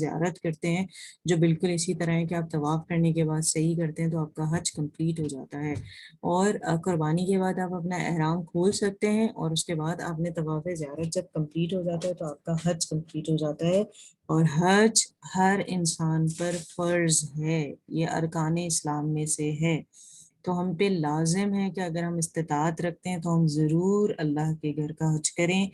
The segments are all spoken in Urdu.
زیارت کرتے ہیں جو بالکل اسی طرح ہے کہ آپ طواف کرنے کے بعد صحیح کرتے ہیں تو آپ کا حج کمپلیٹ ہو جاتا ہے، اور قربانی کے بعد آپ اپنا احرام کھول سکتے ہیں، اور اس کے بعد آپ نے طواف زیارت جب کمپلیٹ ہو جاتا ہے تو آپ کا حج کمپلیٹ ہو جاتا ہے، اور حج ہر انسان پر فرض ہے، یہ ارکان اسلام میں سے ہے، تو ہم پہ لازم ہے کہ اگر ہم استطاعت رکھتے ہیں تو ہم ضرور اللہ کے گھر کا حج کریں۔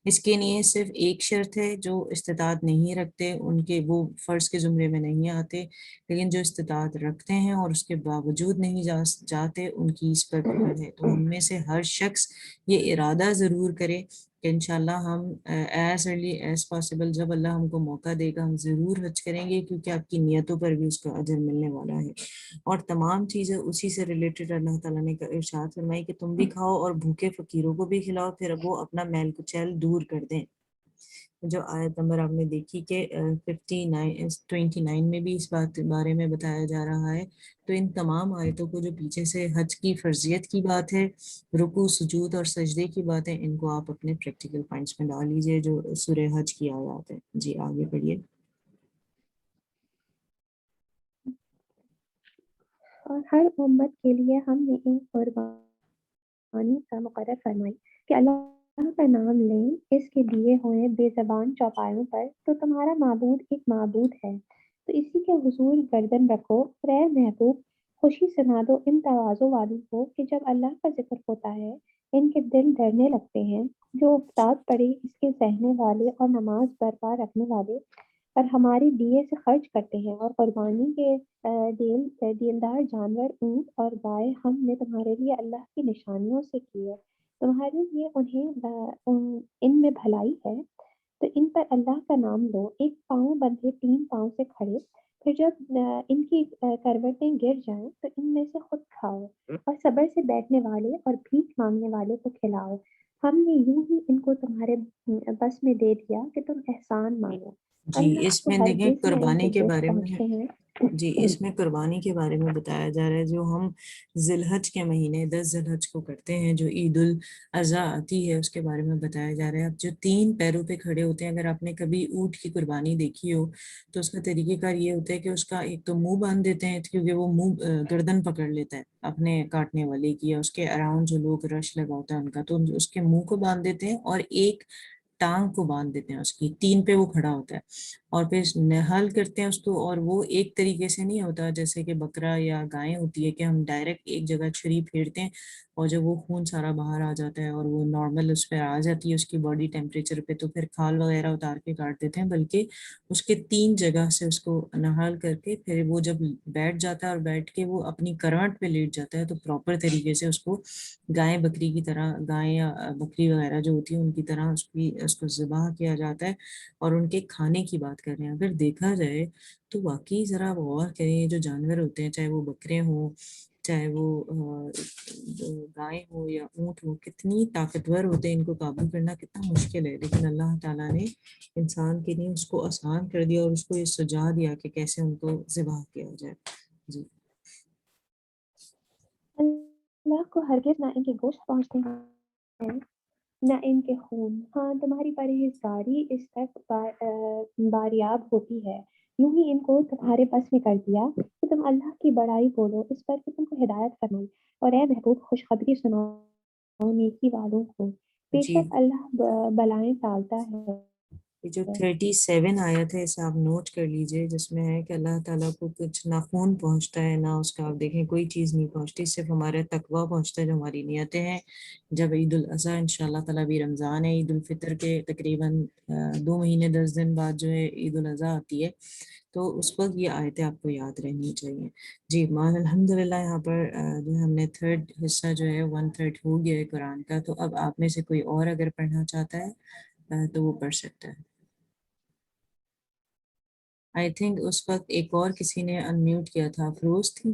اس کے لیے صرف ایک شرط ہے، جو استطاعت نہیں رکھتے ان کے وہ فرض کے زمرے میں نہیں آتے، لیکن جو استطاعت رکھتے ہیں اور اس کے باوجود نہیں جاتے ان کی اس پر پکڑ ہے، تو ہم میں سے ہر شخص یہ ارادہ ضرور کرے کہ انشاءاللہ ہم ایز ارلی ایز پاسبل جب اللہ ہم کو موقع دے گا ہم ضرور حج کریں گے، کیونکہ آپ کی نیتوں پر بھی اس کا اجر ملنے والا ہے، اور تمام چیزیں اسی سے ریلیٹڈ اللہ تعالیٰ نے ارشاد فرمائی کہ تم بھی کھاؤ اور بھوکے فقیروں کو بھی کھلاؤ، پھر وہ اپنا میل کچیل دور کر دیں۔ جو آیت نمبر آپ نے دیکھی کہ 29 میں بھی اس بارے میں بتایا جا رہا ہے، تو ان تمام آیتوں کو جو پیچھے سے حج کی فرضیت کی بات ہے، رکوع سجود اور سجدے کی بات ہے، ان کو آپ اپنے پریکٹیکل پوائنٹس میں ڈال لیجئے جو سورہ حج کی آیات ہے۔ جی آگے پڑھیے۔ اور ہر امت کے لیے ہم نے ایک قربانی کا مقرر فرمائی کہ اللہ کا نام لیں اس کے دیے ہوئے بے زبان چوپایوں پر، تو تمہارا معبود ایک معبود ہے، تو اسی کے حضور گردن رکھو۔ اے محبوب، خوشی سنا دو ان تواضع والوں کو کہ جب اللہ کا ذکر ہوتا ہے ان کے دل ڈرنے لگتے ہیں، جو افتاد پڑے اس کے سہنے والے اور نماز برپا رکھنے والے، اور ہماری دیے سے خرچ کرتے ہیں، اور قربانی کے دیلدار جانور اونٹ اور گائے ہم نے تمہارے لیے اللہ کی نشانیوں سے کی ہے، تمہارے لیے ان میں بھلائی ہے، تو ان پر اللہ کا نام لو۔ ایک پاؤں بندھے 3 پاؤں سے کھڑے، پھر جب ان کی کروٹیں گر جائیں تو ان میں سے خود کھاؤ، اور صبر سے بیٹھنے والے اور بھیک مانگنے والے کو کھلاؤ۔ ہم نے یوں ہی ان کو تمہارے بس میں دے دیا کہ تم احسان مانو۔ جی اللہ اس کو میں دیکھیں ہرگز نہ ان کے قربانی کے گوشت بارے میں، پہنچتے ہیں۔ جی اس میں قربانی کے بارے میں بتایا جا رہا ہے، جو ہم ذی الحج کے مہینے 10 ذی الحج کو کرتے ہیں، جو عید الاضحیٰ آتی ہے اس کے بارے میں بتایا جا رہا ہے۔ اب جو 3 پیروں پہ کھڑے ہوتے ہیں، اگر آپ نے کبھی اونٹ کی قربانی دیکھی ہو تو اس کا طریقہ کار یہ ہوتا ہے کہ اس کا ایک تو منہ باندھ دیتے ہیں، کیونکہ وہ منہ گردن پکڑ لیتا ہے اپنے کاٹنے والے کی، یا اس کے اراؤنڈ جو لوگ رش لگا ہوتا ہے ان کا، تو اس کے منہ کو باندھ دیتے ہیں اور ایک ٹانگ کو باندھ دیتے ہیں، اس کی 3 پہ وہ کھڑا ہوتا ہے، اور پھر نہال کرتے ہیں اس کو، اور وہ ایک طریقے سے نہیں ہوتا جیسے کہ بکرا یا گائے ہوتی ہے کہ ہم ڈائریکٹ ایک جگہ چھری پھیرتے ہیں اور جب وہ خون سارا باہر آ جاتا ہے اور وہ نارمل اس پہ آ جاتی ہے اس کی باڈی ٹیمپریچر پہ، تو پھر کھال وغیرہ اتار کے کاٹ دیتے ہیں، بلکہ اس کے 3 جگہ سے اس کو نہال کر کے پھر وہ جب بیٹھ جاتا ہے اور بیٹھ کے وہ اپنی کروٹ پہ لیٹ جاتا ہے تو پراپر طریقے سے اس کو گائے بکری کی طرح، گائے یا بکری وغیرہ جو ہوتی ہے ان کی طرح اس کو ذبح کیا جاتا ہے، اور ان کے کھانے کی بات کر رہے ہیں۔ اگر دیکھا جائے تو واقعی ذرا غور کریں، جو جانور ہوتے ہیں چاہے وہ بکرے ہوں، چاہے وہ گائے ہو یا اونٹ ہو، کتنی طاقتور ہوتے ہیں، ان کو قابو کرنا کتنا مشکل ہے، لیکن اللہ تعالیٰ نے انسان کے لیے اس کو آسان کر دیا اور اس کو یہ سجا دیا کہ کیسے ان کو ذبح کیا جائے۔ جی اللہ کو ہرگز نہ ان کے گوشت پہنچتے ہیں نہ ان کے خون، ہاں تمہاری پرہیزگاری اس تک باریاب ہوتی ہے، یوں ہی ان کو تمہارے بس میں کر دیا کہ تم اللہ کی بڑائی بولو اس پر کہ تم کو ہدایت فرمائی، اور اے محبوب خوشخبری سناؤ نیکی والوں کو، بے جی شک اللہ بلائیں ٹالتا ہے۔ یہ جو 37 آیت ہے اسے آپ نوٹ کر لیجئے، جس میں ہے کہ اللہ تعالیٰ کو کچھ نہ خون پہنچتا ہے، نہ اس کا آپ دیکھیں کوئی چیز نہیں پہنچتی، صرف ہمارا تقویٰ پہنچتا ہے جو ہماری نیتیں ہیں۔ جب عید الاضحیٰ انشاءاللہ تعالیٰ بھی رمضان ہے، عید الفطر کے تقریباً 2 مہینے 10 دن بعد جو ہے عید الاضحیٰ آتی ہے، تو اس وقت یہ آیتیں آپ کو یاد رہنی چاہیے۔ جی الحمدللہ یہاں پر جو ہم نے 3rd حصہ جو ہے 1/3 ہو گیا ہے قرآن کا، تو اب آپ میں سے کوئی اور اگر پڑھنا چاہتا ہے تو وہ پڑھ سکتا ہے۔ آئی تھنک اس وقت ایک اور کسی نے ان میوٹ کیا تھا، فروز تھی۔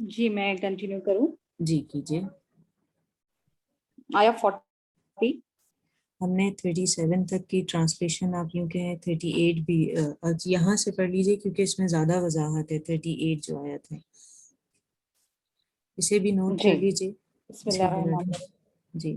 جی میں کنٹینیو کروں۔ جی کیجیے۔ آیا 40 ہم نے 37 تک کی ٹرانسلیشن آپ یوں کہیں 38 بھی یہاں سے پڑھ لیجیے کیونکہ اس میں زیادہ وضاحت ہے، 38 جو آیت ہے اسے بھی نوٹ جی کر لیجیے۔ بسم اللہ الرحمن جی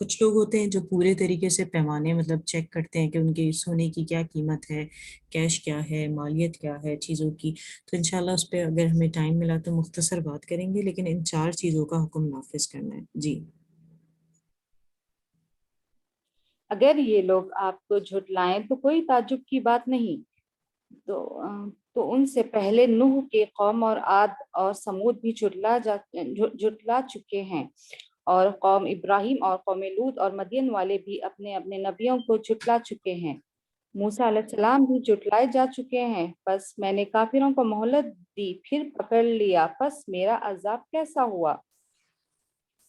کچھ لوگ ہوتے ہیں جو پورے طریقے سے پیمانے مطلب چیک کرتے ہیں کہ ان کے سونے کی کیا قیمت ہے، کیش کیا ہے، مالیت کیا ہے چیزوں کی. تو انشاءاللہ اس پہ اگر ہمیں ٹائم ملا تو مختصر بات کریں گے، لیکن ان 4 چیزوں کا حکم نافذ کرنا ہے. جی اگر یہ لوگ آپ کو جھٹلائیں تو کوئی تعجب کی بات نہیں، تو ان سے پہلے نوح کے قوم اور عاد اور سمود بھی جھٹلا چکے ہیں، اور قوم ابراہیم اور قوم لوط اور مدین والے بھی اپنے اپنے نبیوں کو جھٹلا چکے ہیں. موسیٰ علیہ السلام بھی جھٹلائے جا چکے ہیں، بس میں نے کافروں کو مہلت دی پھر پکڑ لیا، پس میرا عذاب کیسا ہوا.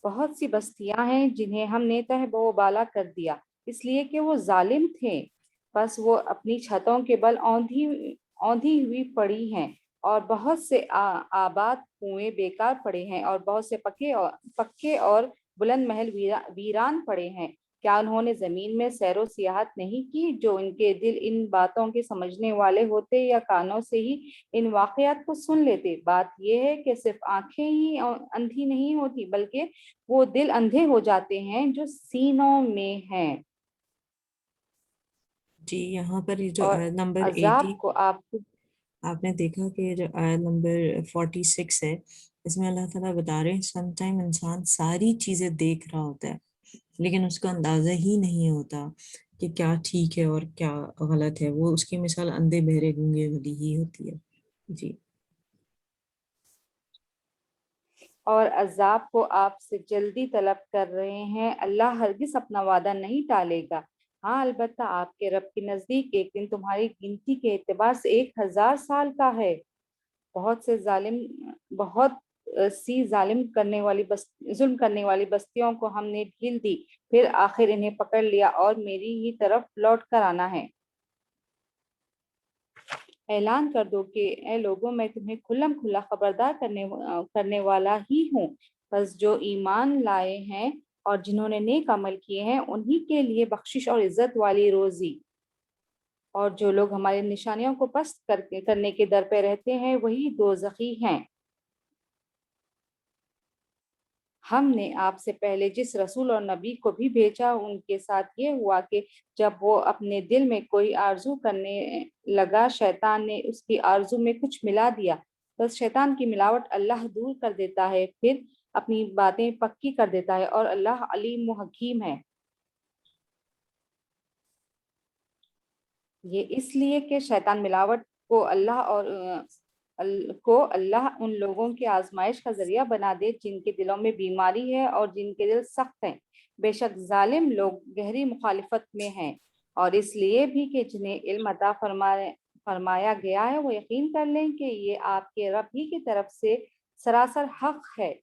بہت سی بستیاں ہیں جنہیں ہم نے تہہ و بالا کر دیا اس لیے کہ وہ ظالم تھے، بس وہ اپنی چھتوں کے بل اوندھی ہوئی پڑی ہیں، اور بہت سے آباد کنویں بیکار پڑے ہیں، اور بہت سے پکے اور بلند محل ویران پڑے ہیں. کیا انہوں نے زمین میں سیر و سیاحت نہیں کی؟ جو ان کے دل ان باتوں کے سمجھنے والے ہوتے یا کانوں سے ہی ان واقعات کو سن لیتے. بات یہ ہے کہ صرف آنکھیں ہی اندھی نہیں ہوتی بلکہ وہ دل اندھے ہو جاتے ہیں جو سینوں میں ہیں. جی یہاں پر یہ جو اور آیت نمبر 80 عذاب کو آپ آپ نے دیکھا کہ یہ جو آیت نمبر 46 ہے، اس میں اللہ تعالیٰ بتا رہے ہیں سم ٹائم انسان ساری چیزیں دیکھ رہا ہوتا ہے لیکن اس کو اندازہ ہی نہیں ہوتا کہ کیا ٹھیک ہے اور کیا غلط ہے. وہ اس کی مثال اندھے بہرے گونگے والی ہی ہوتی ہے. جی اور عذاب کو آپ سے جلدی طلب کر رہے ہیں، اللہ ہرگز اپنا وعدہ نہیں ٹالے گا. ہاں البتہ آپ کے رب کے نزدیک ایک دن تمہاری گنتی کے اعتبار سے 1000 سال کا ہے. بہت سی ظلم کرنے والی بستیوں کو ہم نے ڈھیل دی، پھر آخر انہیں پکڑ لیا اور میری ہی طرف لوٹ کر آنا ہے. اعلان کر دو کہ اے لوگوں میں تمہیں کھلم کھلا خبردار کرنے والا ہی ہوں، بس جو ایمان لائے ہیں اور جنہوں نے نیک عمل کیے ہیں انہی کے لیے بخشش اور عزت والی روزی، اور جو لوگ ہماری نشانیوں کو پست کرنے کے در پہ رہتے ہیں وہی دوزخی ہیں. ہم نے آپ سے پہلے جس رسول اور نبی کو بھی بھیجا ان کے ساتھ یہ ہوا کہ جب وہ اپنے دل میں کوئی آرزو کرنے لگا شیطان نے اس کی آرزو میں کچھ ملا دیا، بس شیطان کی ملاوٹ اللہ دور کر دیتا ہے، پھر اپنی باتیں پکی کر دیتا ہے، اور اللہ علیم و حکیم ہے. یہ اس لیے کہ شیطان ملاوٹ کو اللہ ان لوگوں کی آزمائش کا ذریعہ بنا دے جن کے دلوں میں بیماری ہے اور جن کے دل سخت ہیں. بے شک ظالم لوگ گہری مخالفت میں ہیں، اور اس لیے بھی کہ جنہیں علم عطا فرمایا گیا ہے وہ یقین کر لیں کہ یہ آپ کے رب ہی کی طرف سے سراسر حق ہے،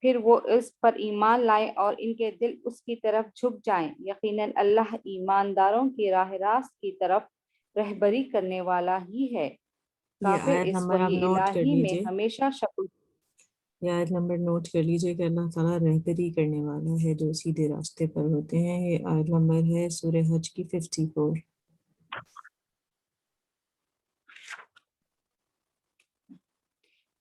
پھر وہ اس پر ایمان لائیں اور ان کے دل اس کی طرف جھک جائیں. یقیناً اللہ ایمانداروں کی راہ راست کی طرف رہبری کرنے والا ہی ہے. یہ کافر آیت اس نمبر آپ وحی نوٹ کر الہی میں لیجئے، ہمیشہ شک یہ آیت نمبر نوٹ کر لیجئے کہ اللہ تعالیٰ رہبری کرنے والا ہے جو سیدھے راستے پر ہوتے ہیں. یہ آیت نمبر ہے سورہ حج کی 54.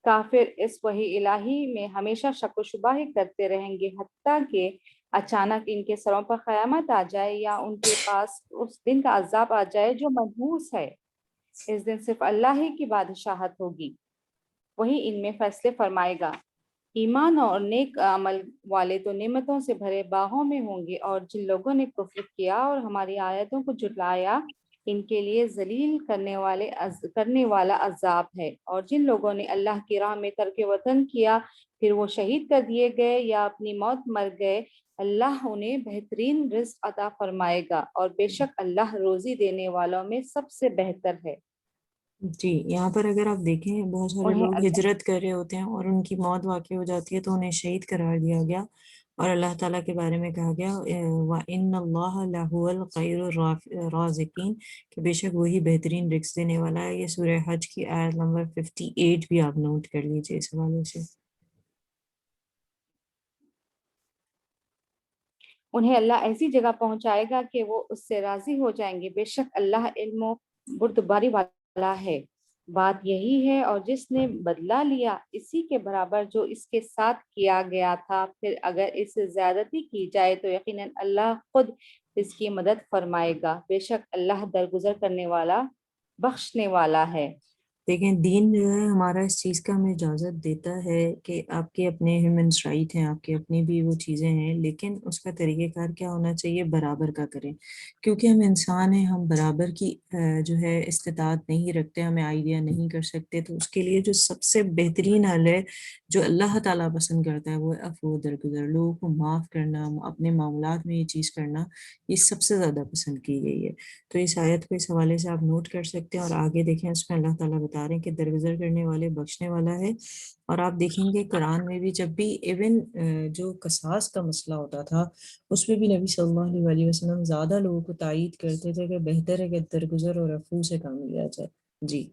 کافر اس وحی الہی میں ہمیشہ شک و شبہ ہی کرتے رہیں گے حتیٰ کہ اچانک ان کے سروں پر قیامت آ جائے یا ان کے پاس اس دن کا عذاب آ جائے جو منحوس ہے. اس دن صرف اللہ ہی کی بادشاہت ہوگی، وہی ان میں فیصلے فرمائے گا. ایمان اور نیک عمل والے تو نعمتوں سے بھرے باغوں میں ہوں گے، اور جن لوگوں نے کفر کیا اور ہماری آیتوں کو جھٹلایا ان کے لیے ذلیل کرنے والا عذاب ہے. اور جن لوگوں نے اللہ کی راہ میں ترک وطن کیا پھر وہ شہید کر دیے گئے یا اپنی موت مر گئے، اللہ انہیں بہترین رزق عطا فرمائے گا، اور بے شک اللہ روزی دینے والوں میں سب سے بہتر ہے. جی یہاں پر اگر آپ دیکھیں بہت سارے انہیں لوگ اللہ ہجرت کر رہے ہوتے ہیں اور ان کی موت واقع ہو جاتی ہے تو انہیں شہید قرار دیا گیا، اور اللہ تعالیٰ کے بارے میں کہا گیا وَإِنَّ اللَّهَ لَهُوَ الْخَيْرُ الرَّازِقِينَ کہ بے شک وہی بہترین رزق دینے والا ہے. یہ سورہ حج کی آیت نمبر 58 بھی آپ نوٹ کر لیجئے اس حوالے سے. انہیں اللہ ایسی جگہ پہنچائے گا کہ وہ اس سے راضی ہو جائیں گے، بے شک اللہ علم و بردباری والا ہے. بات یہی ہے، اور جس نے بدلہ لیا اسی کے برابر جو اس کے ساتھ کیا گیا تھا، پھر اگر اس سے زیادتی کی جائے تو یقیناً اللہ خود اس کی مدد فرمائے گا، بے شک اللہ درگزر کرنے والا بخشنے والا ہے۔ دیکھیں دین جو ہے ہمارا اس چیز کا ہمیں اجازت دیتا ہے کہ آپ کے اپنے ہیومنس رائٹ ہیں، آپ کے اپنی بھی وہ چیزیں ہیں، لیکن اس کا طریقہ کار کیا ہونا چاہیے؟ برابر کا کریں، کیونکہ ہم انسان ہیں، ہم برابر کی جو ہے استطاعت نہیں رکھتے، ہمیں آئیڈیا نہیں کر سکتے، تو اس کے لیے جو سب سے بہترین حل ہے جو اللہ تعالیٰ پسند کرتا ہے وہ ہے عفو درگزر، لوگوں کو معاف کرنا، اپنے معاملات میں یہ چیز کرنا، یہ سب سے زیادہ پسند کی گئی ہے۔ تو اس آیت کو اس حوالے سے آپ نوٹ کر سکتے ہیں، اور آگے دیکھیں اس میں اللہ تعالیٰ بتا رہے ہیں کہ درگزر کرنے والے بخشنے والا ہے۔ اور آپ دیکھیں گے قرآن میں بھی جب بھی ایون جو قصاص کا مسئلہ ہوتا تھا اس میں بھی نبی صلی اللہ علیہ وسلم زیادہ لوگوں کو تائید کرتے تھے کہ بہتر ہے کہ درگزر اور عفو سے کام لیا جائے۔ جی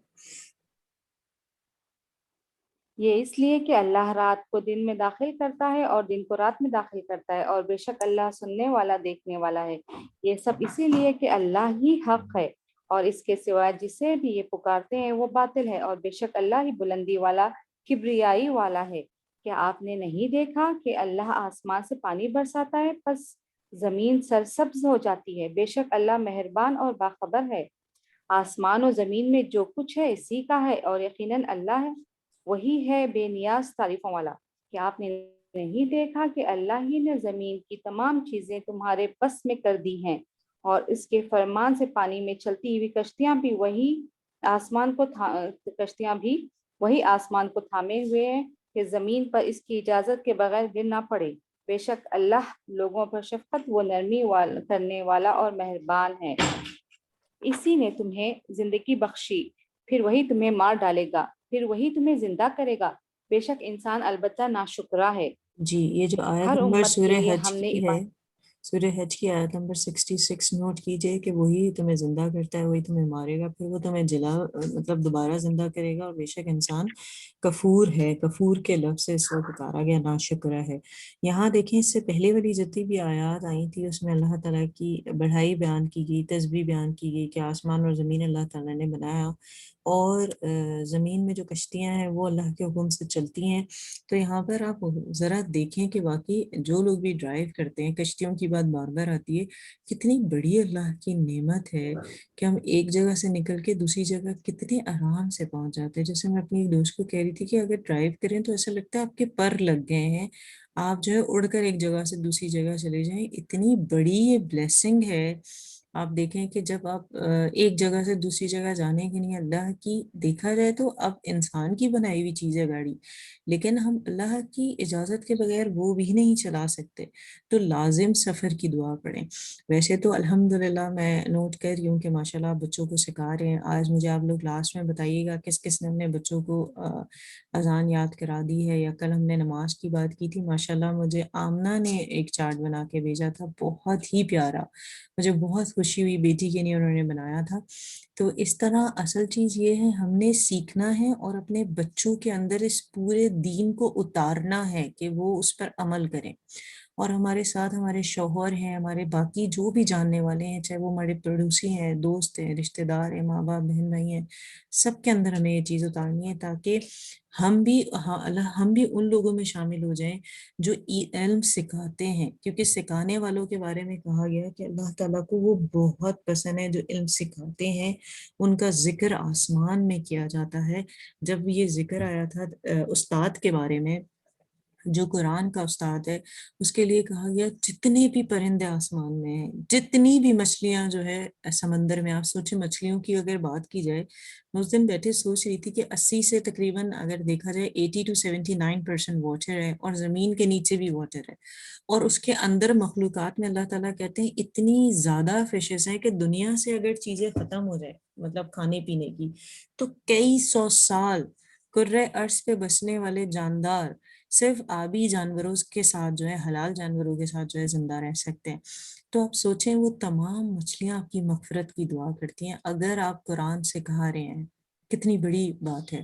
یہ اس لیے کہ اللہ رات کو دن میں داخل کرتا ہے اور دن کو رات میں داخل کرتا ہے، اور بے شک اللہ سننے والا دیکھنے والا ہے۔ یہ سب اسی لیے کہ اللہ ہی حق ہے، اور اس کے سوا جسے بھی یہ پکارتے ہیں وہ باطل ہے، اور بے شک اللہ ہی بلندی والا کبریائی والا ہے۔ کیا آپ نے نہیں دیکھا کہ اللہ آسمان سے پانی برساتا ہے پس زمین سرسبز ہو جاتی ہے؟ بے شک اللہ مہربان اور باخبر ہے۔ آسمان و زمین میں جو کچھ ہے اسی کا ہے، اور یقیناً اللہ ہے وہی ہے بے نیاز تعریفوں والا۔ کیا آپ نے نہیں دیکھا کہ اللہ ہی نے زمین کی تمام چیزیں تمہارے بس میں کر دی ہیں، اور اس کے فرمان سے پانی میں چلتی ہوئی کشتیاں بھی وہی آسمان کو تھامے ہوئے ہیں کہ زمین پر اس کی اجازت کے بغیر گر نہ پڑے۔ بے شک اللہ لوگوں پر شفقت و نرمی کرنے والا اور مہربان ہے۔ اسی نے تمہیں زندگی بخشی، پھر وہی تمہیں مار ڈالے گا، پھر وہی تمہیں زندہ کرے گا، بے شک انسان البتہ ناشکرا ہے۔ جی، یہ جو آیت ہر نمبر امت کے سورہ لیے حج ہم نے کی ہے، سورہ حج کی آیت نمبر 66 نوٹ کیجئے کہ وہی تمہیں زندہ کرتا ہے، وہی تمہیں مارے گا، پھر وہ تمہیں مطلب دوبارہ زندہ کرے گا، اور بے شک انسان کفور ہے۔ کفور کے لفظ سے اس کو پکارا گیا، ناشکرہ ہے۔ یہاں دیکھیں اس سے پہلے والی جتنی بھی آیات آئی تھی اس میں اللہ تعالیٰ کی بڑائی بیان کی گئی، تسبیح بیان کی گئی کہ آسمان اور زمین اللہ تعالیٰ نے بنایا، اور زمین میں جو کشتیاں ہیں وہ اللہ کے حکم سے چلتی ہیں۔ تو یہاں پر آپ ذرا دیکھیں کہ واقعی جو لوگ بھی ڈرائیو کرتے ہیں، کشتیوں کی بات بار بار آتی ہے، کتنی بڑی اللہ کی نعمت ہے کہ ہم ایک جگہ سے نکل کے دوسری جگہ کتنے آرام سے پہنچ جاتے ہیں۔ جیسے میں اپنی ایک دوست کو کہہ رہی تھی کہ اگر ڈرائیو کریں تو ایسا لگتا ہے آپ کے پر لگ گئے ہیں، آپ جو ہے اڑ کر ایک جگہ سے دوسری جگہ چلے جائیں، اتنی بڑی یہ بلیسنگ ہے۔ آپ دیکھیں کہ جب آپ ایک جگہ سے دوسری جگہ جانے کے لیے اللہ کی دیکھا جائے تو اب انسان کی بنائی ہوئی چیز ہے گاڑی، لیکن ہم اللہ کی اجازت کے بغیر وہ بھی نہیں چلا سکتے، تو لازم سفر کی دعا پڑھیں۔ ویسے تو الحمدللہ میں نوٹ کر رہی ہوں کہ ماشاءاللہ بچوں کو سکھا رہے ہیں۔ آج مجھے آپ لوگ لاسٹ میں بتائیے گا کس کس نے اپنے بچوں کو اذان یاد کرا دی ہے، یا کل ہم نے نماز کی بات کی تھی، ماشاءاللہ مجھے آمنہ نے ایک چارٹ بنا کے بھیجا تھا، بہت ہی پیارا، مجھے بہت خوشی ہوئی، بیٹی کے لیے انہوں نے بنایا تھا۔ تو اس طرح اصل چیز یہ ہے ہم نے سیکھنا ہے اور اپنے بچوں کے اندر اس پورے دین کو اتارنا ہے کہ وہ اس پر عمل کریں، اور ہمارے ساتھ ہمارے شوہر ہیں، ہمارے باقی جو بھی جاننے والے ہیں، چاہے وہ ہمارے پڑوسی ہیں، دوست ہیں، رشتہ دار ہیں، ماں باپ، بہن بھائی ہیں، سب کے اندر ہمیں یہ چیز اتارنی ہے تاکہ ہم بھی ان لوگوں میں شامل ہو جائیں جو علم سکھاتے ہیں، کیونکہ سکھانے والوں کے بارے میں کہا گیا کہ اللہ تعالیٰ کو وہ بہت پسند ہے جو علم سکھاتے ہیں، ان کا ذکر آسمان میں کیا جاتا ہے۔ جب یہ ذکر آیا تھا استاد کے بارے میں، جو قرآن کا استاد ہے، اس کے لیے کہا گیا جتنے بھی پرندے آسمان میں ہیں، جتنی بھی مچھلیاں جو ہے سمندر میں، آپ سوچیں مچھلیوں کی اگر بات کی جائے، میں اس دن بیٹھے سوچ رہی تھی کہ 80 سے تقریباً اگر دیکھا جائے 80 to 79% واٹر ہے، اور زمین کے نیچے بھی واٹر ہے، اور اس کے اندر مخلوقات میں اللہ تعالیٰ کہتے ہیں اتنی زیادہ فشز ہیں کہ دنیا سے اگر چیزیں ختم ہو جائے، مطلب کھانے پینے کی، تو کئی سو سال کرۂ ارض پہ بسنے والے جاندار صرف آبی جانوروں کے ساتھ جو ہے، حلال جانوروں کے ساتھ جو ہے زندہ رہ سکتے ہیں۔ تو آپ سوچیں وہ تمام مچھلیاں آپ کی مغفرت کی دعا کرتی ہیں اگر آپ قرآن سکھا رہے ہیں، کتنی بڑی بات ہے.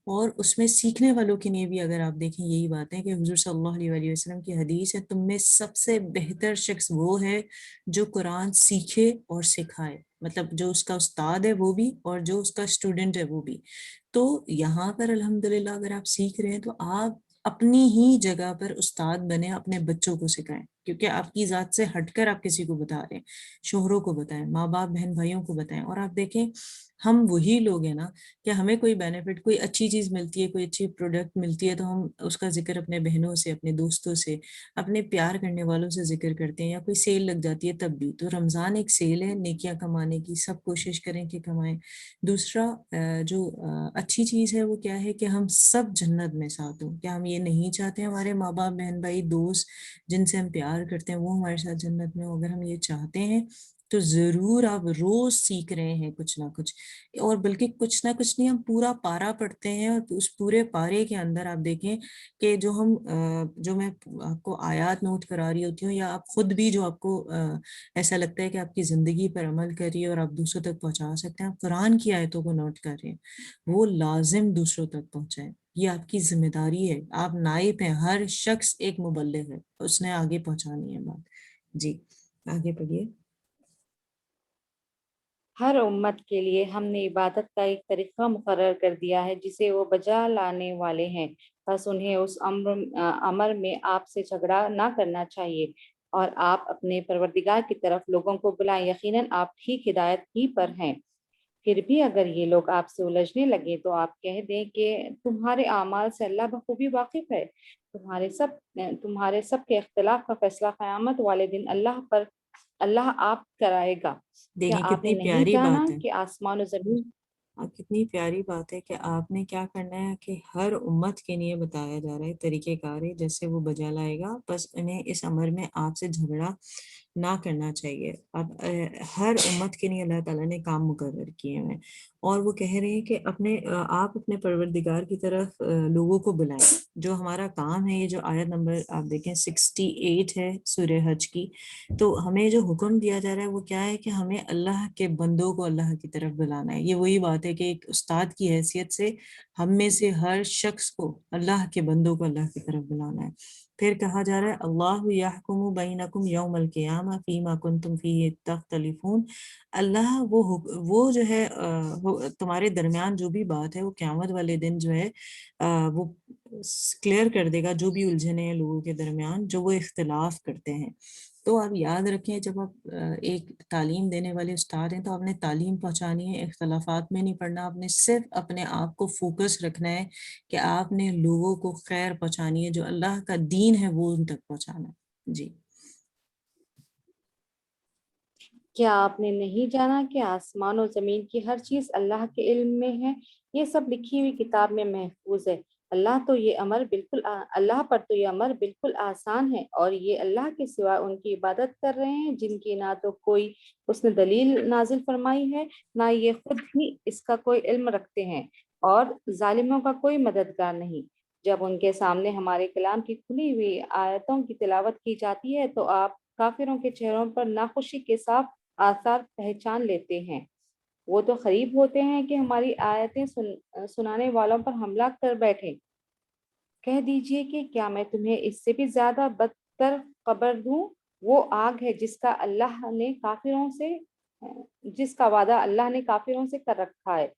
اور اس میں سیکھنے والوں کے لیے بھی اگر آپ دیکھیں یہی بات ہے کہ حضور صلی اللہ علیہ وآلہ وسلم کی حدیث ہے، تم میں سب سے بہتر شخص وہ ہے جو قرآن سیکھے اور سکھائے، مطلب جو اس کا استاد ہے وہ بھی اور جو اس کا اسٹوڈنٹ ہے وہ بھی. تو یہاں پر الحمدللہ اگر آپ سیکھ رہے ہیں تو آپ اپنی ہی جگہ پر استاد بنے، اپنے بچوں کو سکھائیں، کیونکہ آپ کی ذات سے ہٹ کر آپ کسی کو بتا رہے ہیں، شوہروں کو بتائیں، ماں باپ بہن بھائیوں کو بتائیں. اور آپ دیکھیں ہم وہی لوگ ہیں نا کہ ہمیں کوئی بینیفٹ، کوئی اچھی چیز ملتی ہے، کوئی اچھی پروڈکٹ ملتی ہے تو ہم اس کا ذکر اپنے بہنوں سے، اپنے دوستوں سے، اپنے پیار کرنے والوں سے ذکر کرتے ہیں، یا کوئی سیل لگ جاتی ہے تب بھی. تو رمضان ایک سیل ہے نیکیاں کمانے کی، سب کوشش کریں کہ کمائیں. دوسرا جو اچھی چیز ہے وہ کیا ہے کہ ہم سب جنت میں ساتھ ہوں. کیا ہم یہ نہیں چاہتے ہمارے ماں باپ بہن بھائی دوست جن سے ہم پیار کرتے ہیں وہ ہمارے ساتھ جنت میں ہو؟ اگر ہم یہ چاہتے ہیں تو ضرور آپ روز سیکھ رہے ہیں کچھ نہ کچھ، اور بلکہ کچھ نہ کچھ نہیں، ہم پورا پارا پڑھتے ہیں، اور اس پورے پارے کے اندر آپ دیکھیں کہ جو میں آپ کو آیات نوٹ کرا رہی ہوتی ہوں، یا آپ خود بھی جو آپ کو ایسا لگتا ہے کہ آپ کی زندگی پر عمل کر رہی ہے اور آپ دوسروں تک پہنچا سکتے ہیں، آپ قرآن کی آیتوں کو نوٹ کر رہے ہیں، وہ لازم دوسروں تک پہنچائیں. یہ آپ کی ذمہ داری ہے، آپ نائب ہیں، ہر شخص ایک مبلغ ہے، اس نے آگے پہنچانی ہے بات. جی آگے پڑھیے. ہر امت کے لیے ہم نے عبادت کا ایک طریقہ مقرر کر دیا ہے جسے وہ بجا لانے والے ہیں، بس انہیں اس امر میں آپ سے جھگڑا نہ کرنا چاہیے اور آپ اپنے پروردگار کی طرف لوگوں کو بلائیں، یقیناً آپ ٹھیک ہدایت ہی پر ہیں. پھر بھی اگر یہ لوگ آپ سے الجھنے لگے تو آپ کہہ دیں کہ تمہارے اعمال سے اللہ بخوبی واقف ہے. تمہارے سب کے اختلاف کا فیصلہ قیامت والے دن اللہ آپ کرائے گا. کیا دیکھیں آپ نے کتنی نہیں پیاری جانا بات ہے، کہ آسمان و زمین کتنی پیاری بات ہے کہ آپ نے کیا کرنا ہے کہ ہر امت کے لیے بتایا جا رہا ہے طریقہ کار ہے جیسے وہ بجا لائے گا، بس انہیں اس امر میں آپ سے جھگڑا نہ کرنا چاہیے. اب ہر امت کے لیے اللہ تعالیٰ نے کام مقرر کیے ہیں، اور وہ کہہ رہے ہیں کہ آپ اپنے پروردگار کی طرف لوگوں کو بلائیں. جو ہمارا کام ہے، یہ جو آیت نمبر آپ دیکھیں 68 ہے سورہ حج کی، تو ہمیں جو حکم دیا جا رہا ہے وہ کیا ہے کہ ہمیں اللہ کے بندوں کو اللہ کی طرف بلانا ہے. یہ وہی بات ہے کہ ایک استاد کی حیثیت سے ہم میں سے ہر شخص کو اللہ کے بندوں کو اللہ کی طرف بلانا ہے. پھر کہا جا رہا ہے اللہ یحکم بینکم یوم القیامہ فیما کنتم فیہ تختلفون. اللہ وہ جو ہے تمہارے درمیان جو بھی بات ہے وہ قیامت والے دن جو ہے وہ کلیئر کر دے گا، جو بھی الجھنے ہیں لوگوں کے درمیان جو وہ اختلاف کرتے ہیں. تو آپ یاد رکھیں جب آپ ایک تعلیم دینے والے استاد ہیں تو آپ نے تعلیم پہنچانی ہے، اختلافات میں نہیں پڑھنا. آپ نے صرف اپنے آپ کو فوکس رکھنا ہے کہ آپ نے لوگوں کو خیر پہنچانی ہے، جو اللہ کا دین ہے وہ ان تک پہنچانا ہے. جی کیا آپ نے نہیں جانا کہ آسمان و زمین کی ہر چیز اللہ کے علم میں ہے، یہ سب لکھی ہوئی کتاب میں محفوظ ہے. اللہ پر تو یہ امر بالکل آسان ہے، اور یہ اللہ کے سوا ان کی عبادت کر رہے ہیں جن کی نہ تو کوئی اس نے دلیل نازل فرمائی ہے، نہ یہ خود ہی اس کا کوئی علم رکھتے ہیں، اور ظالموں کا کوئی مددگار نہیں. جب ان کے سامنے ہمارے کلام کی کھلی ہوئی آیتوں کی تلاوت کی جاتی ہے تو آپ کافروں کے چہروں پر ناخوشی کے صاف آثار پہچان لیتے ہیں. وہ تو قریب ہوتے ہیں کہ ہماری آیتیں سنانے والوں پر حملہ کر بیٹھے. کہہ دیجئے کہ کیا میں تمہیں اس سے بھی زیادہ بدتر خبر دوں؟ وہ آگ ہے جس کا وعدہ اللہ نے کافروں سے کر رکھا ہے،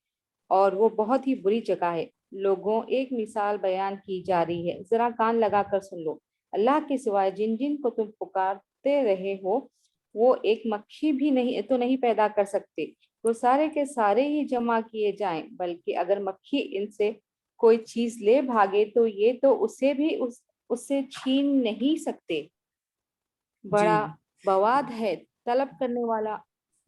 اور وہ بہت ہی بری جگہ ہے. لوگوں ایک مثال بیان کی جا رہی ہے، ذرا کان لگا کر سن لو. اللہ کے سوائے جن جن کو تم پکارتے رہے ہو وہ ایک مکھی بھی نہیں پیدا کر سکتے. وہ سارے کے سارے ہی جمع کیے جائیں، بلکہ اگر مکھی ان سے کوئی چیز لے بھاگے تو یہ تو اسے بھی اس سے چھین نہیں سکتے. جی بڑا بواد ہے طلب کرنے والا.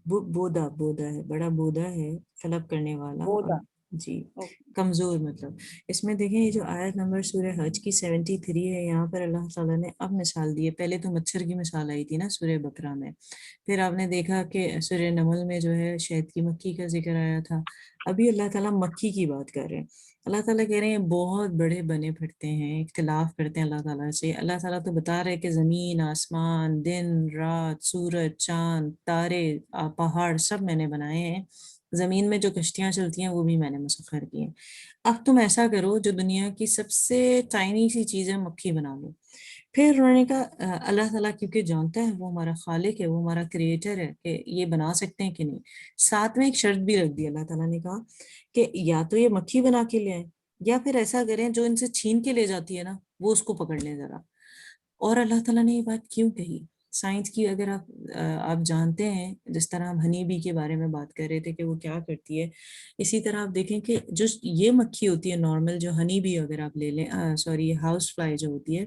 بودا ہے، بڑا بودا ہے طلب کرنے والا. اور بودا. جی اوکے. کمزور مطلب. اس میں دیکھیں یہ جو آیت نمبر سورہ حج کی 73 ہے، یہاں پر اللہ تعالیٰ نے اب مثال دی ہے. پہلے تو مچھر کی مثال آئی تھی نا سورہ بقرہ میں، پھر آپ نے دیکھا کہ سورہ نمل میں جو ہے شہد کی مکھی کا ذکر آیا تھا. ابھی اللہ تعالیٰ مکھی کی بات کر رہے ہیں. اللہ تعالیٰ کہہ رہے ہیں بہت بڑے بنے پھرتے ہیں، اختلاف کرتے ہیں اللہ تعالیٰ سے. اللہ تعالیٰ تو بتا رہے کہ زمین آسمان، دن رات، سورج چاند تارے پہاڑ سب میں نے بنائے ہیں، زمین میں جو کشتیاں چلتی ہیں وہ بھی میں نے مسخر کی ہیں. اب تم ایسا کرو جو دنیا کی سب سے ٹائنی سی چیز ہے مکھی بنا لو. پھر انہوں نے کہا اللہ تعالیٰ کیونکہ جانتا ہے وہ ہمارا خالق ہے، وہ ہمارا کریٹر ہے کہ یہ بنا سکتے ہیں کہ نہیں. ساتھ میں ایک شرط بھی رکھ دی اللہ تعالیٰ نے، کہا کہ یا تو یہ مکھی بنا کے لے آئیں یا پھر ایسا کریں جو ان سے چھین کے لے جاتی ہے نا وہ اس کو پکڑ لیں ذرا. اور اللہ تعالیٰ نے یہ بات کیوں کہی؟ سائنس کی اگر آپ جانتے ہیں، جس طرح ہم ہنی بی کے بارے میں بات کر رہے تھے کہ وہ کیا کرتی ہے، اسی طرح آپ دیکھیں کہ جو یہ مکھی ہوتی ہے نارمل، جو ہنی بی اگر آپ لے لیں، سوری ہاؤس فلائی جو ہوتی ہے،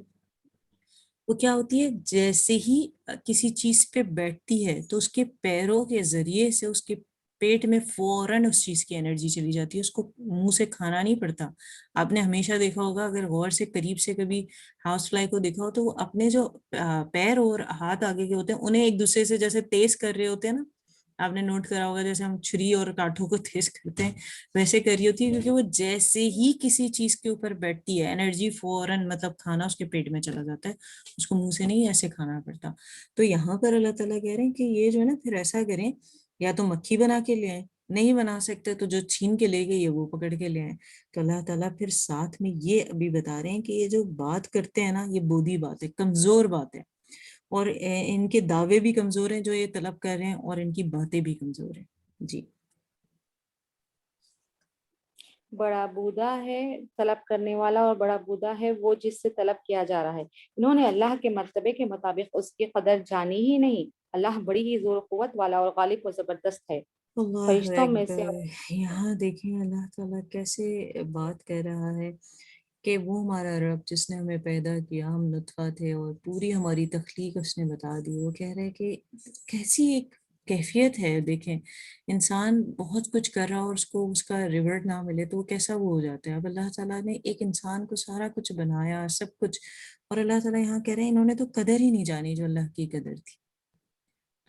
وہ کیا ہوتی ہے جیسے ہی کسی چیز پہ بیٹھتی ہے تو اس کے پیروں کے ذریعے سے اس کے پیٹ میں فوراً اس چیز کی انرجی چلی جاتی ہے، اس کو منہ سے کھانا نہیں پڑتا. آپ نے ہمیشہ دیکھا ہوگا، اگر غور سے قریب سے کبھی ہاؤس فلائی کو دیکھا ہو تو وہ اپنے جو پیر اور ہاتھ آگے کے ہوتے ہیں انہیں ایک دوسرے سے جیسے تیز کر رہے ہوتے ہیں نا، آپ نے نوٹ کرا ہوگا جیسے ہم چھری اور کانٹوں کو تیز کرتے ہیں ویسے کر رہی ہوتی ہے، کیونکہ وہ جیسے ہی کسی چیز کے اوپر بیٹھتی ہے انرجی فوراً، مطلب کھانا اس کے پیٹ میں چلا جاتا ہے، اس کو منہ سے نہیں ایسے کھانا پڑتا. تو یہاں پر اللہ تعالیٰ کہہ رہے ہیں کہ یہ جو ہے نا پھر ایسا کریں، یا تو مکھی بنا کے لے آئیں، نہیں بنا سکتے تو جو چھین کے لے گئے یہ وہ پکڑ کے لے آئیں. تو اللہ تعالیٰ پھر ساتھ میں یہ ابھی بتا رہے ہیں کہ یہ جو بات کرتے ہیں نا یہ بودھی بات ہے، کمزور بات ہے، اور ان کے دعوے بھی کمزور ہیں جو یہ طلب کر رہے ہیں، اور ان کی باتیں بھی کمزور ہیں. جی بڑا بودا ہے طلب کرنے والا، اور بڑا بودا ہے وہ جس سے طلب کیا جا رہا ہے. انہوں نے اللہ کے مرتبے کے مطابق اس کی قدر جانی ہی نہیں. اللہ بڑی ہی زور و قوت والا اور غالب و زبردست ہے. اللہ فرشتوں میں سے اکبر. یہاں دیکھیں اللہ تعالیٰ کیسے بات کر رہا ہے کہ وہ ہمارا رب جس نے ہمیں پیدا کیا، ہم نطفہ تھے اور پوری ہماری تخلیق اس نے بتا دی. وہ کہہ رہے کہ کیسی ایک کیفیت ہے. دیکھیں انسان بہت کچھ کر رہا اور اس کو اس کا ریورٹ نہ ملے تو وہ کیسا وہ ہو جاتا ہے. اب اللہ تعالیٰ نے ایک انسان کو سارا کچھ بنایا سب کچھ، اور اللہ تعالیٰ یہاں کہہ رہے ہیں انہوں نے تو قدر ہی نہیں جانی جو اللہ کی قدر تھی.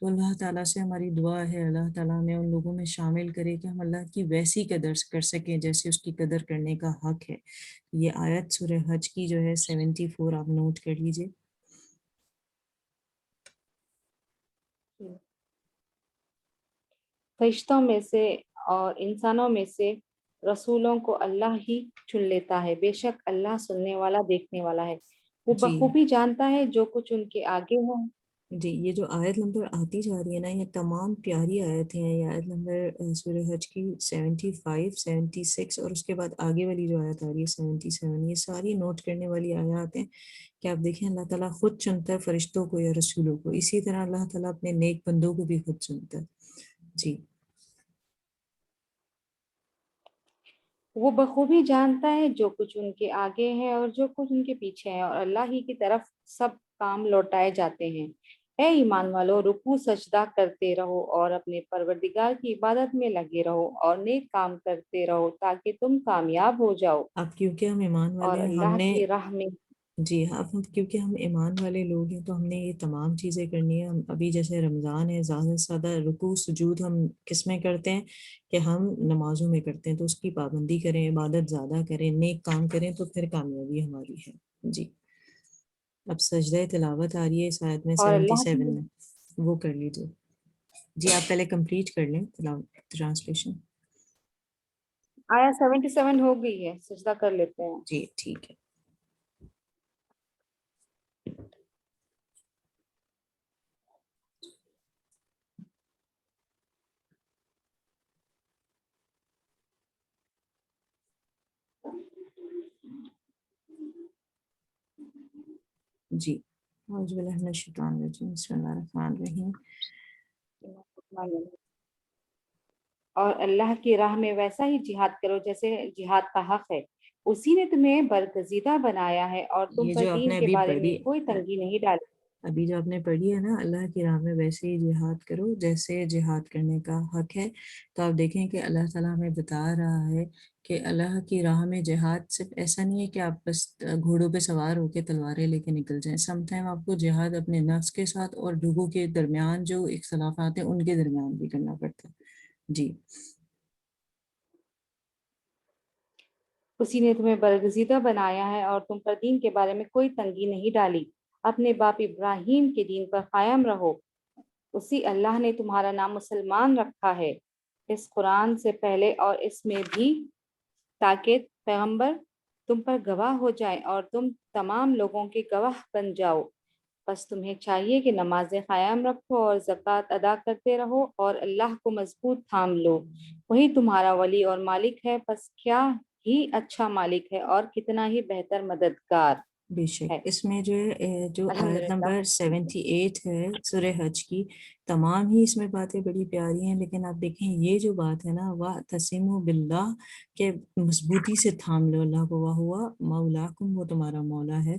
تو اللہ تعالیٰ سے ہماری دعا ہے اللہ تعالیٰ ہمیں ان لوگوں میں شامل کرے کہ ہم اللہ کی ویسی قدر کر سکیں جیسے اس کی قدر کرنے کا حق ہے. یہ آیت سورہ حج کی جو ہے 74 آپ نوٹ کر لیجئے. فرشتوں میں سے اور انسانوں میں سے رسولوں کو اللہ ہی چن لیتا ہے. بے شک اللہ سننے والا دیکھنے والا ہے. وہ جی بخوبی جانتا ہے جو کچھ ان کے آگے ہے. جی یہ جو آیت نمبر آتی جا رہی ہے نا یہ تمام پیاری آیتیں ہیں. یہ آیت نمبر سورہ حج کی 75 76 اور اس کے بعد آگے والی جو آیت آ رہی ہے 77، یہ ساری نوٹ کرنے والی آیات ہیں کہ آپ دیکھیں اللہ تعالیٰ خود چنتا ہے فرشتوں کو یا رسولوں کو، اسی طرح اللہ تعالیٰ اپنے نیک بندوں کو بھی خود چنتا ہے. جی وہ بخوبی جانتا ہے جو کچھ ان کے آگے ہے اور جو کچھ ان کے پیچھے ہے، اور اللہ ہی کی طرف سب کام لوٹائے جاتے ہیں. اے ایمان والو، رکوع سجدہ کرتے رہو اور اپنے پروردگار کی عبادت میں لگے رہو اور نیک کام کرتے رہو تاکہ تم کامیاب ہو جاؤ. اب کیونکہ ہم ایمان اور والے ہیں ہم اللہ نے، کی راہ میں جی اب کیونکہ ہم ایمان والے لوگ ہیں تو ہم نے یہ تمام چیزیں کرنی ہے. ہم ابھی جیسے رمضان ہے، زیادہ سے زیادہ رکوع سجود ہم کس میں کرتے ہیں کہ ہم نمازوں میں کرتے ہیں، تو اس کی پابندی کریں، عبادت زیادہ کریں، نیک کام کریں تو پھر کامیابی ہماری ہے. جی اب سجدہ تلاوت آ رہی ہے اس آیت میں اور اللہ 77 کی میں، وہ کر لیجیے. جی آپ پہلے کمپلیٹ کر لیں ٹرانسلیشن. آیا 77 ہو گئی ہے، سجدہ کر لیتے ہیں. جی ٹھیک ہے. جی اعوذ باللہ من الشیطان الرجیم، بسم اللہ الرحمن الرحیم. اور اللہ کی راہ میں ویسا ہی جہاد کرو جیسے جہاد کا حق ہے. اسی نے تمہیں برگزیدہ بنایا ہے اور تم یہ پر جو آپ دین نے کے ابھی بارے میں پڑھی، کوئی تنگی نہیں ڈالی. ابھی جو آپ نے پڑھی ہے نا اللہ کی راہ میں ویسے ہی جہاد کرو جیسے جہاد کرنے کا حق ہے. تو آپ دیکھیں کہ اللہ تعالیٰ ہمیں بتا رہا ہے کہ اللہ کی راہ میں جہاد صرف ایسا نہیں ہے کہ آپ بس گھوڑوں پہ سوار ہو کے تلواریں لے کے نکل جائیں. سم ٹائم آپ کو جہاد اپنے نفس کے ساتھ اور لوگوں کے درمیان جو اختلافات ہیں ان کے درمیان بھی کرنا پڑتا ہے. جی اسی نے تمہیں برگزیدہ بنایا ہے اور تم پر دین کے بارے میں کوئی تنگی نہیں ڈالی. اپنے باپ ابراہیم کے دین پر قائم رہو. اسی اللہ نے تمہارا نام مسلمان رکھا ہے. اس قرآن سے پہلے اور اس میں بھی، تاکہ پیغمبر تم پر گواہ ہو جائیں اور تم تمام لوگوں کے گواہ بن جاؤ۔ بس تمہیں چاہیے کہ نمازیں قائم رکھو اور زکوٰۃ ادا کرتے رہو اور اللہ کو مضبوط تھام لو، وہی تمہارا ولی اور مالک ہے، بس کیا ہی اچھا مالک ہے اور کتنا ہی بہتر مددگار بے شک ہے۔ اس میں جو ہے جو آیت الحمدللہ۔ نمبر 78 ہے سورہ حج کی، تمام ہی اس میں باتیں بڑی پیاری ہیں، لیکن آپ دیکھیں یہ جو بات ہے نا، وَاعْتَصِمُوا بِاللَّهِ، کہ مضبوطی سے تھام لو اللہ کو، وَهُوَ مَوْلَاكُمْ، وہ تمہارا مولا ہے،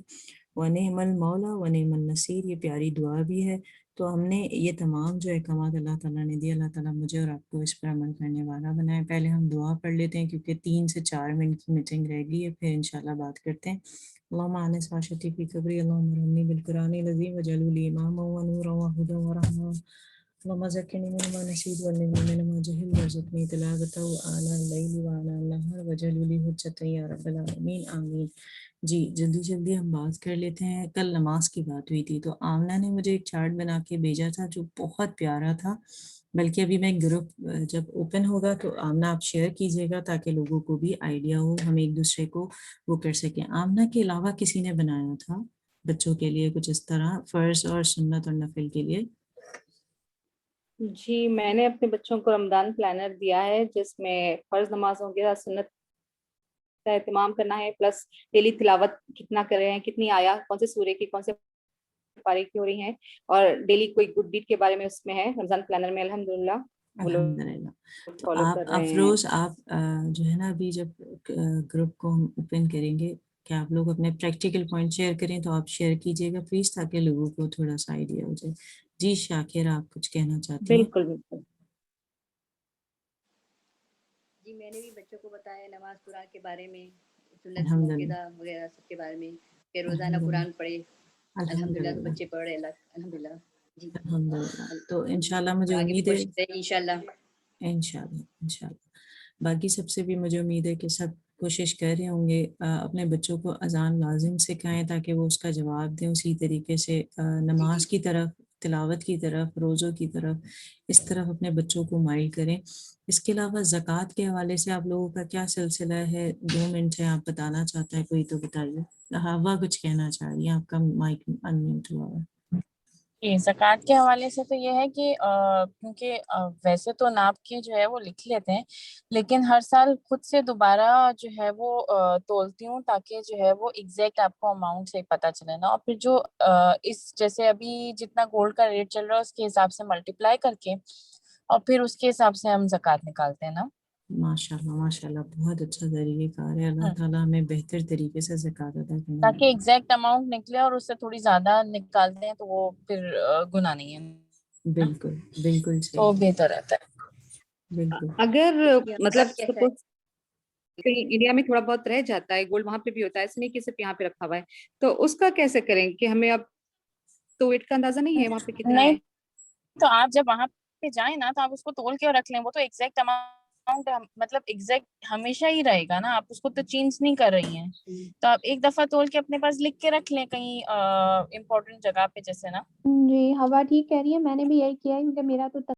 وَنِعْمَ الْمَوْلَى وَنِعْمَ النَّصِيرُ، یہ پیاری دعا بھی ہے۔ تو ہم نے یہ تمام جو احکامات اللہ تعالیٰ نے دیے، اللہ تعالیٰ مجھے اور آپ کو اس پر عمل کرنے والا بنائے۔ پہلے ہم دعا پڑھ لیتے ہیں کیونکہ 3 سے 4 منٹ کی میٹنگ رہ گئی ہے، پھر انشاءاللہ بات کرتے ہیں۔ اللهم انس واشتي في قبري، اللهم ارحمني بالقران العظيم واجعله لي اماما ونورا وهدى ورحمه، اللهم ذكرني منما نسيت وعلمني منما جهلت وارزقني تلاوته آناء الليل وآناء النهار واجعله لي حجة يا رب العالمین آمین۔ جی جلدی ہم بات کر لیتے ہیں۔ کل نماز کی بات ہوئی تھی تو آمنہ نے مجھے ایک چارٹ بنا کے بھیجا تھا جو بہت پیارا تھا، بلکہ ابھی میں گروپ جب اوپن ہوگا تو آمنہ آپ شیئر کیجیے گا تاکہ لوگوں کو بھی آئیڈیا ہو، ہم ایک دوسرے کو وہ کر سکیں۔ آمنہ کے علاوہ کسی نے بنایا تھا بچوں کے لیے کچھ اس طرح، فرض اور سنت اور نفل کے لیے؟ جی میں نے اپنے بچوں کو رمضان پلانر دیا ہے جس میں فرض نمازوں کے ساتھ سنت کا اہتمام کرنا ہے، پلس ڈیلی تلاوت کتنا کر رہے ہیں، کتنی آیا، کون سے سورے کی، کون سے پارے کی ہو رہی ہیں، اور ڈیلی کوئی گڈ ڈیڈ کے بارے میں اس میں ہے رمضان پلانر میں، الحمدللہ وہ الحمدللہ۔ لوگ تو فالو آپ کر رہے ہیں۔ افروز آپ جو ہے نا ابھی جب گروپ کو ہم اوپن کریں گے کہ آپ لوگ اپنے پریکٹیکل پوائنٹ شیئر کریں تو آپ شیئر کیجیے گا پلیز تاکہ لوگوں کو تھوڑا سا آئیڈیا ہو جائے۔ جی شاکر آپ کچھ کہنا چاہتی ہیں؟ بالکل بالکل۔ جی میں نے بھی بچوں کو بتایا نماز قرآن کے بارے میں، سنت الحمدللہ موقعہ وغیرہ سب کے بارے میں، کہ روزانہ الحمدللہ قرآن پڑھے۔ الحمدللہ الحمدللہ بچے پڑھ رہے ہیں، الحمدللہ۔ جی الحمدللہ۔ تو انشاءاللہ مجھے آگے بھی امید ہے، کوشش کریں گے انشاءاللہ۔ انشاءاللہ باقی سب سے بھی مجھے امید ہے کہ سب کوشش کر رہے ہوں گے اپنے بچوں کو اذان لازم سکھائیں تاکہ وہ اس کا جواب دیں اسی طریقے سے، جی جی نماز کی طرف، تلاوت کی طرف، روزوں کی طرف، اس طرف اپنے بچوں کو مائل کریں۔ اس کے علاوہ زکوٰۃ کے حوالے سے آپ لوگوں کا کیا سلسلہ ہے؟ 2 منٹ ہے، آپ بتانا چاہتا ہے کوئی تو بتائیے۔ ہوا کچھ کہنا چاہ رہی ہیں، آپ کا مائک انمیوٹ ہوا ہے۔ زکوٰۃ کے حوالے سے تو یہ ہے کہ کیونکہ ویسے تو ناپ کے جو ہے وہ لکھ لیتے ہیں، لیکن ہر سال خود سے دوبارہ جو ہے وہ تولتی ہوں تاکہ جو ہے وہ ایگزیکٹ آپ کو اماؤنٹ سے پتہ چلے نا، اور پھر جو اس جیسے ابھی جتنا گولڈ کا ریٹ چل رہا ہے اس کے حساب سے ملٹیپلائی کر کے اور پھر اس کے حساب سے ہم زکوٰۃ نکالتے ہیں نا۔ ماشاءاللہ ماشاءاللہ، بہت اچھا طریقہ کار ہے، اللہ تعالیٰ ہمیں بہتر طریقے سے زکوٰۃ ادا کرنے تاکہ والا۔ ایگزیکٹ اماؤنٹ نکلے، اور اس سے تھوڑی زیادہ نکالتے ہیں تو وہ پھر گناہ نہیں ہے نا، بالکل بالکل تو صحیح، بہتر رہتا ہے۔ بالکل۔ اگر مطلب آپ کیسا ہے؟ سپوز کہیں انڈیا میں تھوڑا بہت رہ جاتا ہے گولڈ، وہاں پہ بھی ہوتا ہے، اس نہیں کہ صرف یہاں پہ رکھا ہوا ہے، تو اس کا کیسے کریں کہ ہمیں اب تو ویٹ کا اندازہ نہیں ہے وہاں پہ کتنا نہیں ہے؟ تو آپ جب وہاں پہ جائیں نا تو آپ اس کو تول کے رکھ لیں، وہ تو ایگزیکٹ اماؤنٹ مطلب ایگزیکٹ ہمیشہ ہی رہے گا نا، آپ اس کو تو چینج نہیں کر رہی ہیں، تو آپ ایک دفعہ تول کے اپنے پاس لکھ کے رکھ لیں کہیں امپورٹنٹ جگہ پہ جیسے نا۔ جی ہوا ٹھیک کہہ رہی ہے، میں نے بھی یہی کیا ہے کیونکہ میرا تو